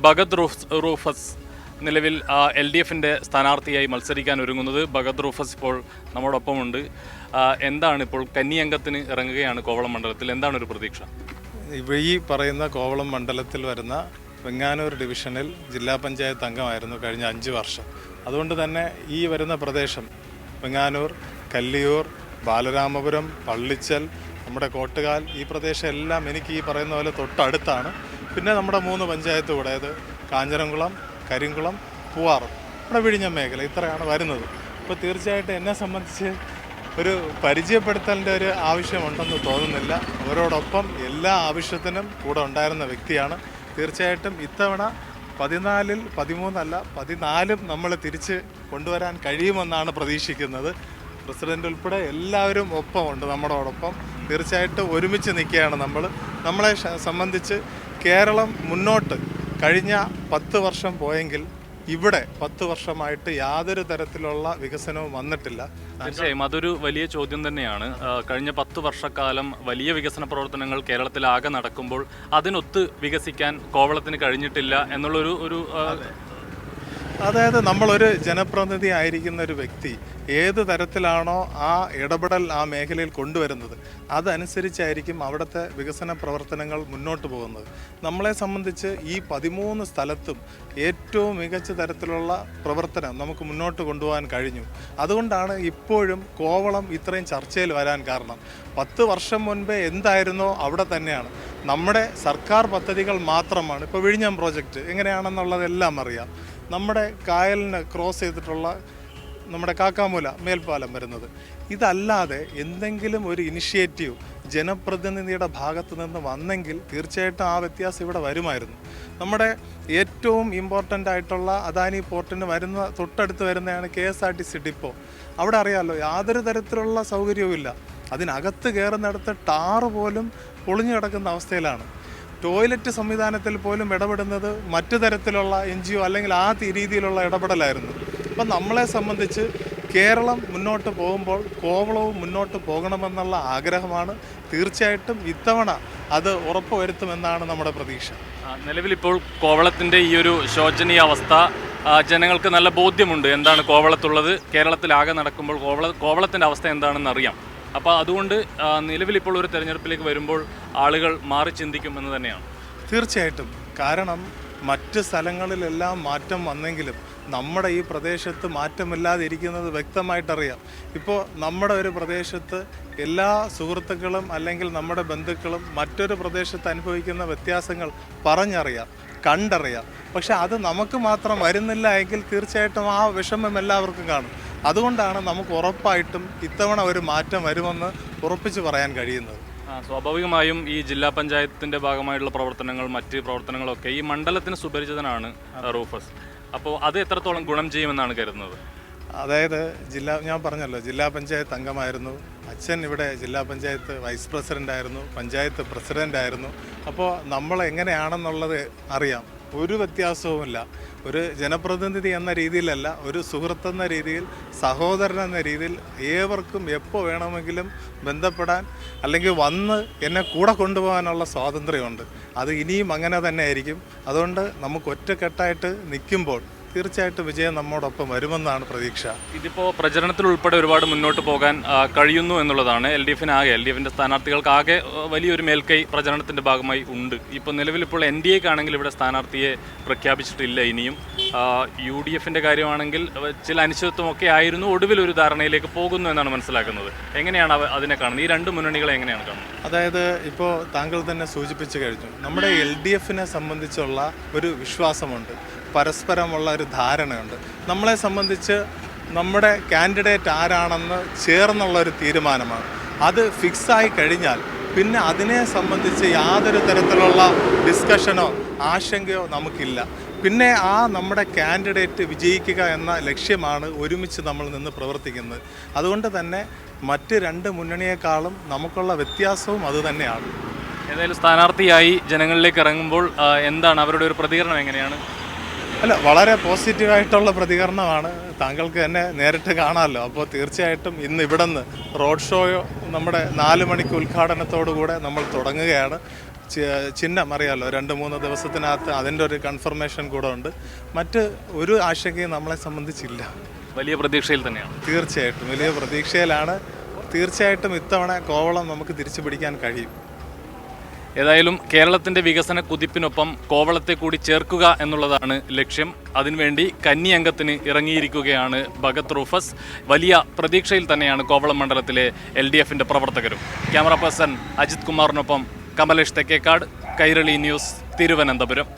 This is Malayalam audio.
ഭഗത് റൂഫസ് നിലവിൽ LDFിൻ്റെ സ്ഥാനാർത്ഥിയായി മത്സരിക്കാൻ ഒരുങ്ങുന്നത്. ഭഗത് റൂഫസ് ഇപ്പോൾ നമ്മോടൊപ്പമുണ്ട്. എന്താണ് ഇപ്പോൾ കന്നി അംഗത്തിന് ഇറങ്ങുകയാണ് കോവളം മണ്ഡലത്തിൽ, എന്താണ് ഒരു പ്രതീക്ഷ? ഈ പറയുന്ന കോവളം മണ്ഡലത്തിൽ വരുന്ന വെങ്ങാനൂർ ഡിവിഷനിൽ ജില്ലാ പഞ്ചായത്ത് അംഗമായിരുന്നു കഴിഞ്ഞ 5 വർഷം. അതുകൊണ്ട് തന്നെ ഈ വരുന്ന പ്രദേശം വെങ്ങാനൂർ, കല്ലിയൂർ, ബാലരാമപുരം, പള്ളിച്ചൽ, നമ്മുടെ കോട്ടുകാൽ, ഈ പ്രദേശം എല്ലാം എനിക്ക് ഈ പറയുന്ന പോലെ തൊട്ടടുത്താണ്. പിന്നെ നമ്മുടെ 3 പഞ്ചായത്ത് കൂടെ, അതായത് കാഞ്ഞിരംകുളം, കരിങ്കുളം, പൂവാർ, നമ്മുടെ വിഴിഞ്ഞം മേഖല, ഇത്രയാണ് വരുന്നത്. അപ്പോൾ തീർച്ചയായിട്ടും എന്നെ സംബന്ധിച്ച് ഒരു പരിചയപ്പെടുത്തലിൻ്റെ ഒരു ആവശ്യമുണ്ടെന്ന് തോന്നുന്നില്ല. അവരോടൊപ്പം എല്ലാ ആവശ്യത്തിനും കൂടെ ഉണ്ടായിരുന്ന വ്യക്തിയാണ്. തീർച്ചയായിട്ടും ഇത്തവണ 14-ൽ 13 14 നമ്മൾ തിരിച്ച് കൊണ്ടുവരാൻ കഴിയുമെന്നാണ് പ്രതീക്ഷിക്കുന്നത്. പ്രസിഡന്റ് ഉൾപ്പെടെ എല്ലാവരും ഒപ്പമുണ്ട് നമ്മളോടൊപ്പം. തീർച്ചയായിട്ടും ഒരുമിച്ച് നിൽക്കുകയാണ് നമ്മളെ സംബന്ധിച്ച് കേരളം മുന്നോട്ട് കഴിഞ്ഞ 10 വർഷം പോയെങ്കിൽ ഇവിടെ 10 വർഷമായിട്ട് യാതൊരു തരത്തിലുള്ള വികസനവും വന്നിട്ടില്ല. തീർച്ചയായും അതൊരു വലിയ ചോദ്യം തന്നെയാണ്. കഴിഞ്ഞ 10 വർഷക്കാലം വലിയ വികസന പ്രവർത്തനങ്ങൾ കേരളത്തിലാകെ നടക്കുമ്പോൾ അതിനൊത്ത് വികസിക്കാൻ കോവളത്തിന് കഴിഞ്ഞിട്ടില്ല എന്നുള്ളൊരു അതായത് നമ്മളൊരു ജനപ്രതിനിധി ആയിരിക്കുന്ന ഒരു വ്യക്തി ഏത് തരത്തിലാണോ ആ ഇടപെടൽ ആ മേഖലയിൽ കൊണ്ടുവരുന്നത്, അതനുസരിച്ചായിരിക്കും അവിടുത്തെ വികസന പ്രവർത്തനങ്ങൾ മുന്നോട്ട് പോകുന്നത്. നമ്മളെ സംബന്ധിച്ച് ഈ 13 സ്ഥലത്തും ഏറ്റവും മികച്ച തരത്തിലുള്ള പ്രവർത്തനം നമുക്ക് മുന്നോട്ട് കൊണ്ടുപോകാൻ കഴിഞ്ഞു. അതുകൊണ്ടാണ് ഇപ്പോഴും കോവളം ഇത്രയും ചർച്ചയിൽ വരാൻ കാരണം. 10 വർഷം മുൻപേ എന്തായിരുന്നോ അവിടെ തന്നെയാണ്. നമ്മുടെ സർക്കാർ പദ്ധതികൾ മാത്രമാണ്. ഇപ്പോൾ വിഴിഞ്ഞം പ്രോജക്റ്റ് എങ്ങനെയാണെന്നുള്ളതെല്ലാം അറിയാം. നമ്മുടെ കായലിന് ക്രോസ് ചെയ്തിട്ടുള്ള നമ്മുടെ കാക്കാമൂല മേൽപ്പാലം വരുന്നത്. ഇതല്ലാതെ എന്തെങ്കിലും ഒരു ഇനിഷ്യേറ്റീവ് ജനപ്രതിനിധിയുടെ ഭാഗത്തു നിന്ന് വന്നെങ്കിൽ തീർച്ചയായിട്ടും ആ വ്യത്യാസം ഇവിടെ വരുമായിരുന്നു. നമ്മുടെ ഏറ്റവും ഇമ്പോർട്ടൻ്റ് ആയിട്ടുള്ള അദാനി പോർട്ടിന് തൊട്ടടുത്ത് വരുന്നതാണ് KSRTC ഡിപ്പോ. അവിടെ അറിയാമല്ലോ, യാതൊരു തരത്തിലുള്ള സൗകര്യവും ഇല്ല. അതിനകത്ത് കയറുന്നിടത്ത് ടാറ് പോലും പൊളിഞ്ഞു കിടക്കുന്ന അവസ്ഥയിലാണ്. ടോയ്ലറ്റ് സംവിധാനത്തിൽ പോലും ഇടപെടുന്നത് മറ്റു തരത്തിലുള്ള NGO അല്ലെങ്കിൽ ആ രീതിയിലുള്ള ഇടപെടലായിരുന്നു. അപ്പം നമ്മളെ സംബന്ധിച്ച് കേരളം മുന്നോട്ട് പോകുമ്പോൾ കോവളവും മുന്നോട്ട് പോകണമെന്നുള്ള ആഗ്രഹമാണ്. തീർച്ചയായിട്ടും ഇത്തവണ അത് ഉറപ്പുവരുത്തുമെന്നാണ് നമ്മുടെ പ്രതീക്ഷ. നിലവിലിപ്പോൾ കോവളത്തിൻ്റെ ഈ ഒരു ശോചനീയ അവസ്ഥ ജനങ്ങൾക്ക് നല്ല ബോധ്യമുണ്ട്. എന്താണ് കോവളത്തുള്ളത്, കേരളത്തിലാകെ നടക്കുമ്പോൾ കോവളത്തിൻ്റെ അവസ്ഥ എന്താണെന്ന് അറിയാം. അപ്പോൾ അതുകൊണ്ട് നിലവിലിപ്പോൾ ഒരു തെരഞ്ഞെടുപ്പിലേക്ക് വരുമ്പോൾ ആളുകൾ മാറി ചിന്തിക്കും എന്ന് തന്നെയാണ്. തീർച്ചയായിട്ടും. കാരണം മറ്റ് സ്ഥലങ്ങളിലെല്ലാം മാറ്റം വന്നെങ്കിലും നമ്മുടെ ഈ പ്രദേശത്ത് മാറ്റമില്ലാതെ ഇരിക്കുന്നത് വ്യക്തമായിട്ടറിയാം. ഇപ്പോൾ നമ്മുടെ ഒരു പ്രദേശത്ത് എല്ലാ സുഹൃത്തുക്കളും അല്ലെങ്കിൽ നമ്മുടെ ബന്ധുക്കളും മറ്റൊരു പ്രദേശത്ത് അനുഭവിക്കുന്ന വ്യത്യാസങ്ങൾ പറഞ്ഞറിയാം, കണ്ടറിയാം. പക്ഷെ അത് നമുക്ക് മാത്രം വരുന്നില്ല എങ്കിൽ തീർച്ചയായിട്ടും ആ വിഷമം എല്ലാവർക്കും കാണും. അതുകൊണ്ടാണ് നമുക്ക് ഉറപ്പായിട്ടും ഇത്തവണ ഒരു മാറ്റം വരുമെന്ന് ഉറപ്പിച്ച് പറയാൻ കഴിയുന്നത്. സ്വാഭാവികമായും ഈ ജില്ലാ പഞ്ചായത്തിൻ്റെ ഭാഗമായിട്ടുള്ള പ്രവർത്തനങ്ങൾ, മറ്റ് പ്രവർത്തനങ്ങളൊക്കെ ഈ മണ്ഡലത്തിന് സുപരിചിതനാണ് റൂഫസ്. അപ്പോൾ അത് എത്രത്തോളം ഗുണം ചെയ്യുമെന്നാണ് കരുതുന്നത്? അതായത് ഞാൻ പറഞ്ഞല്ലോ, ജില്ലാ പഞ്ചായത്ത് അംഗമായിരുന്നു. അച്ഛൻ ഇവിടെ ജില്ലാ പഞ്ചായത്ത് വൈസ് പ്രസിഡൻ്റായിരുന്നു, പഞ്ചായത്ത് പ്രസിഡൻ്റായിരുന്നു. അപ്പോൾ നമ്മൾ എങ്ങനെയാണെന്നുള്ളത് അറിയാം. ഒരു വ്യത്യാസവുമില്ല. ഒരു ജനപ്രതിനിധി എന്ന രീതിയിലല്ല, ഒരു സുഹൃത്തെന്ന രീതിയിൽ, സഹോദരൻ എന്ന രീതിയിൽ ഏവർക്കും എപ്പോൾ വേണമെങ്കിലും ബന്ധപ്പെടാൻ അല്ലെങ്കിൽ വന്ന് എന്നെ കൂടെ കൊണ്ടുപോകാനുള്ള സ്വാതന്ത്ര്യമുണ്ട്. അത് ഇനിയും അങ്ങനെ തന്നെ ആയിരിക്കും. അതുകൊണ്ട് നമുക്ക് ഒറ്റക്കെട്ടായിട്ട് നിൽക്കുമ്പോൾ തീർച്ചയായിട്ടും വിജയം നമ്മോടൊപ്പം വരുമെന്നാണ് പ്രതീക്ഷ. ഇതിപ്പോൾ പ്രചരണത്തിൽ ഉൾപ്പെടെ ഒരുപാട് മുന്നോട്ട് പോകാൻ കഴിയുന്നു എന്നുള്ളതാണ്. LDFിൻ്റെ സ്ഥാനാർത്ഥികൾക്കാകെ വലിയൊരു മേൽക്കൈ പ്രചരണത്തിൻ്റെ ഭാഗമായി ഉണ്ട്. ഇപ്പോൾ നിലവിലിപ്പോൾ NDAക്കാണെങ്കിൽ ഇവിടെ സ്ഥാനാർത്ഥിയെ പ്രഖ്യാപിച്ചിട്ടില്ല. ഇനിയും UDFിൻ്റെ കാര്യമാണെങ്കിൽ ചില അനിശ്ചിതത്വമൊക്കെ ആയിരുന്നു. ഒടുവിൽ ഒരു ധാരണയിലേക്ക് പോകുന്നു എന്നാണ് മനസ്സിലാക്കുന്നത്. എങ്ങനെയാണ് അതിനെ കാണുന്നത്? ഈ 2 മുന്നണികളെ എങ്ങനെയാണ് കാണുന്നത്? അതായത് ഇപ്പോൾ താങ്കൾ തന്നെ സൂചിപ്പിച്ചു കഴിഞ്ഞു, നമ്മുടെ LDFിനെ സംബന്ധിച്ചുള്ള ഒരു വിശ്വാസമുണ്ട്, പരസ്പരമുള്ള ഒരു ധാരണയുണ്ട്. നമ്മളെ സംബന്ധിച്ച് നമ്മുടെ കാൻഡിഡേറ്റ് ആരാണെന്ന് ചേർന്നുള്ള ഒരു തീരുമാനമാണ്. അത് ഫിക്സായി കഴിഞ്ഞാൽ പിന്നെ അതിനെ സംബന്ധിച്ച് യാതൊരു തരത്തിലുള്ള ഡിസ്കഷനോ ആശങ്കയോ നമുക്കില്ല. പിന്നെ നമ്മുടെ കാൻഡിഡേറ്റ് വിജയിക്കുക എന്ന ലക്ഷ്യമാണ് ഒരുമിച്ച് നമ്മൾ നിന്ന് പ്രവർത്തിക്കുന്നത്. അതുകൊണ്ട് തന്നെ മറ്റ് 2 മുന്നണിയേക്കാളും നമുക്കുള്ള വ്യത്യാസവും അതുതന്നെയാണ്. ഏതായാലും സ്ഥാനാർത്ഥിയായി ജനങ്ങളിലേക്ക് ഇറങ്ങുമ്പോൾ എന്താണ് അവരുടെ ഒരു പ്രതികരണം, എങ്ങനെയാണ്? വളരെ പോസിറ്റീവായിട്ടുള്ള പ്രതികരണമാണ്. താങ്കൾക്ക് തന്നെ നേരിട്ട് കാണാമല്ലോ. അപ്പോൾ തീർച്ചയായിട്ടും ഇന്ന് ഇവിടെ നിന്ന് റോഡ് ഷോ നമ്മുടെ 4 മണിക്ക് ഉദ്ഘാടനത്തോടു കൂടെ നമ്മൾ തുടങ്ങുകയാണ്. ചിഹ്നം അറിയാമല്ലോ, 2-3 ദിവസത്തിനകത്ത് അതിൻ്റെ ഒരു കൺഫർമേഷൻ കൂടെ ഉണ്ട്. മറ്റ് ഒരു ആശങ്കയും നമ്മളെ സംബന്ധിച്ചില്ല. വലിയ പ്രതീക്ഷയിൽ തന്നെയാണ്. തീർച്ചയായിട്ടും വലിയ പ്രതീക്ഷയിലാണ്. തീർച്ചയായിട്ടും ഇത്തവണ കോവളം നമുക്ക് തിരിച്ചു പിടിക്കാൻ കഴിയും. ഏതായാലും കേരളത്തിൻ്റെ വികസന കുതിപ്പിനൊപ്പം കോവളത്തെ കൂടി ചേർക്കുക എന്നുള്ളതാണ് ലക്ഷ്യം. അതിനുവേണ്ടി കന്നി അംഗത്തിന് ഇറങ്ങിയിരിക്കുകയാണ് ഭഗത് റൂഫസ്. വലിയ പ്രതീക്ഷയിൽ തന്നെയാണ് കോവളം മണ്ഡലത്തിലെ LDFിൻ്റെ പ്രവർത്തകരും. ക്യാമറ പേഴ്സൺ അജിത് കുമാറിനൊപ്പം കമലേഷ് തെക്കേക്കാട്, കൈരളി ന്യൂസ്, തിരുവനന്തപുരം.